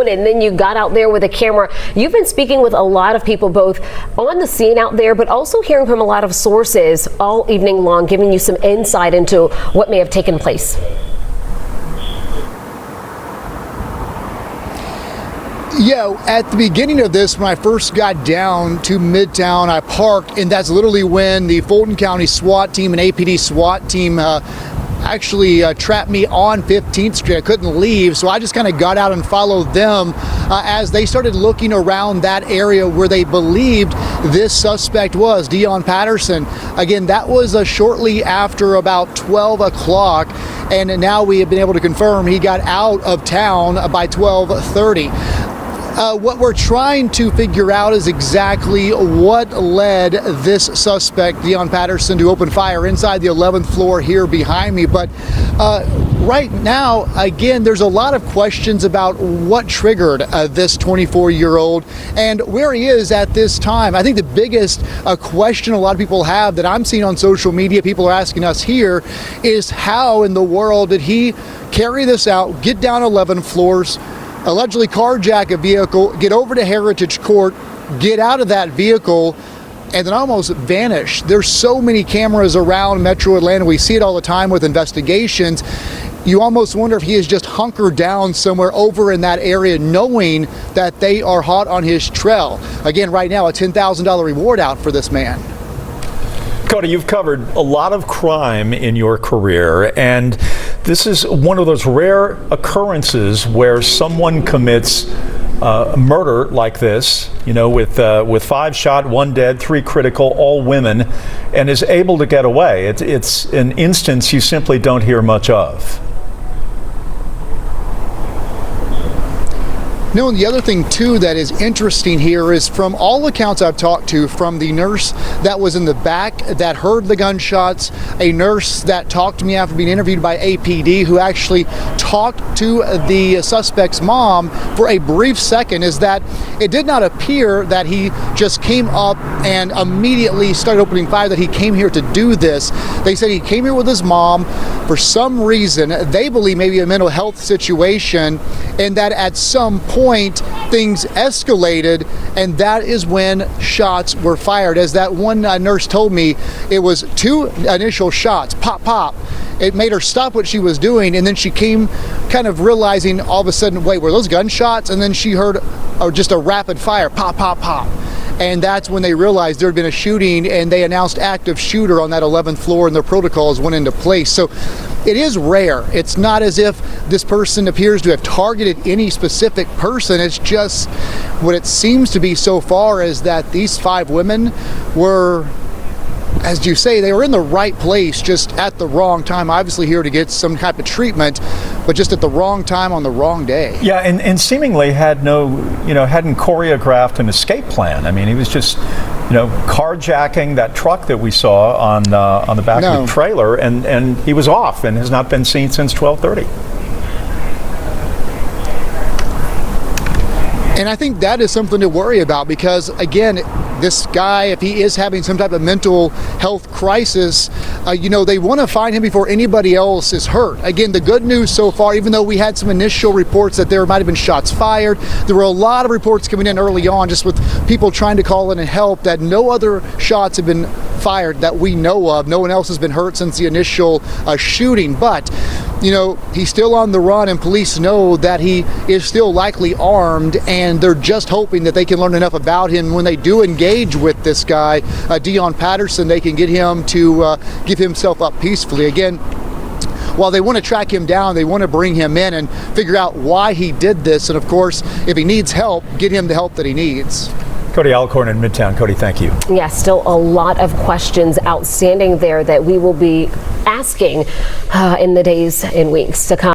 phone and then you got out there with a camera. You've been speaking with a lot of people, both on the scene out there, but also hearing from a lot of sources all evening long, giving you some insight into what may have taken place. Yeah, at the beginning of this, when I first got down to Midtown, I parked, and that's literally when the Fulton County SWAT team and APD SWAT team actually trapped me on 15th Street. I couldn't leave, so I just kind of got out and followed them as they started looking around that area where they believed this suspect was, Deon Patterson. Again, that was shortly after about 12 o'clock, and now we have been able to confirm he got out of town by 12:30. What we're trying to figure out is exactly what led this suspect, Deon Patterson, to open fire inside the 11th floor here behind me. But right now, again, there's a lot of questions about what triggered this 24-year-old and where he is at this time. I think the biggest question a lot of people have that I'm seeing on social media, people are asking us here, is how in the world did he carry this out, get down 11 floors, allegedly carjack a vehicle, get over to Heritage Court, get out of that vehicle, and then almost vanish. There's so many cameras around Metro Atlanta. We see it all the time with investigations. You almost wonder if he is just hunkered down somewhere over in that area, knowing that they are hot on his trail. Again, right now, a $10,000 reward out for this man. Cody, you've covered a lot of crime in your career, and this is one of those rare occurrences where someone commits murder like this, you know, with 5 shot, 1 dead, 3 critical, all women, and is able to get away. It's an instance you simply don't hear much of. No, and the other thing too that is interesting here is, from all accounts I've talked to, from the nurse that was in the back that heard the gunshots, a nurse that talked to me after being interviewed by APD, who actually talked to the suspect's mom for a brief second, is that it did not appear that he just came up and immediately started opening fire, that he came here to do this. They said he came here with his mom. For some reason, they believe maybe a mental health situation, and that at some point things escalated, and that is when shots were fired. As that one nurse told me, it was 2 initial shots, pop, pop. It made her stop what she was doing, and then she came kind of realizing all of a sudden, wait, were those gunshots? And then she heard just a rapid fire, pop, pop, pop. And that's when they realized there had been a shooting, and they announced active shooter on that 11th floor, and their protocols went into place. So it is rare. It's not as if this person appears to have targeted any specific person. It's just what it seems to be so far is that these 5 women were, as you say, they were in the right place, just at the wrong time. Obviously here to get some type of treatment, but just at the wrong time on the wrong day. Yeah, and seemingly had no, hadn't choreographed an escape plan. I mean, he was just, carjacking that truck that we saw on the back of the trailer, and he was off and has not been seen since 12:30. And I think that is something to worry about, because again, this guy, if he is having some type of mental health crisis, they want to find him before anybody else is hurt. Again, the good news so far, even though we had some initial reports that there might have been shots fired, there were a lot of reports coming in early on just with people trying to call in and help, that no other shots have been fired that we know of. No one else has been hurt since the initial shooting. But he's still on the run, and police know that he is still likely armed, and they're just hoping that they can learn enough about him when they do engage with this guy, Deon Patterson, they can get him to give himself up peacefully. Again, while they want to track him down, they want to bring him in and figure out why he did this, and of course, if he needs help, get him the help that he needs. Cody Alcorn in Midtown. Cody, thank you. Yeah, still a lot of questions outstanding there that we will be asking in the days and weeks to come.